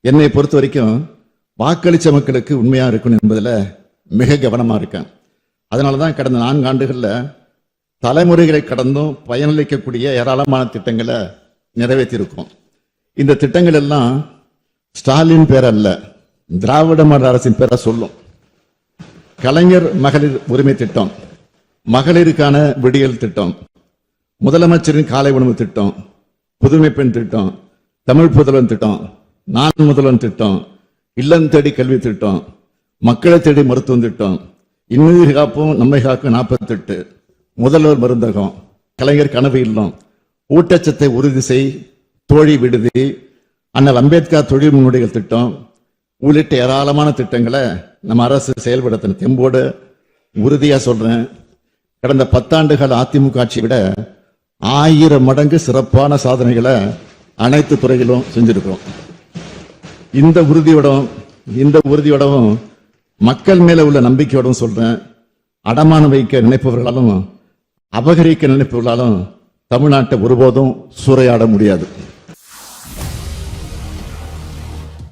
என்னை பொறுத்த வரைக்கும் வாக்களிச்ச மக்களுக்கு உண்மையா இருக்கணும் என்பதில் மிக கவனமா இருக்கேன். அதனாலதான் கடந்த 4 ஆண்டுகள்ல தலைமுறைகளை கடந்தும் பயனளிக்கக்கூடிய ஏராளமான திட்டங்களை நிறைவேற்றியிருக்கோம். இந்த திட்டங்கள் எல்லாம் ஸ்டாலின் பேர் அல்ல, திராவிட மாடல் அரசின் பேரை சொல்லும். கலைஞர் மகளிர் உரிமை திட்டம், மகளிருக்கான விடியல் திட்டம், முதலமைச்சரின் காலை உணவு திட்டம், புதுமை பெண் திட்டம், தமிழ் புதல்வன் திட்டம், நான் முதல்வன் திட்டம், இல்லம் தேடி கல்வி திட்டம், மக்களை தேடி மருத்துவம் திட்டம், இன்னுயிர் காப்பும் நம்மை காக்கும் 48, முதல்வர் மருந்தகம், கலைஞர் கனவு இல்லம், ஊட்டச்சத்தை உறுதி செய், தோழி விடுதி, அண்ணல் அம்பேத்கர் தொழில் முன்னோடிகள் திட்டம் உள்ளிட்ட ஏராளமான திட்டங்களை நம்ம அரசு செயல்படுத்தின தெம்போடு உறுதியா சொல்றேன். கடந்த 10 ஆண்டுகள் அதிமுக ஆட்சியை விட 1000 மடங்கு சிறப்பான சாதனைகளை அனைத்து துறைகளும் செஞ்சிருக்கிறோம். இந்த உறுதியோடவும் மக்கள் மேல உள்ள நம்பிக்கையோடவும் சொல்றேன். அடமானம் வைக்க நினைப்பவர்களாலும் அபகரிக்க நினைப்பவர்களாலும் தமிழ்நாட்டை ஒருபோதும் சூறையாட முடியாது.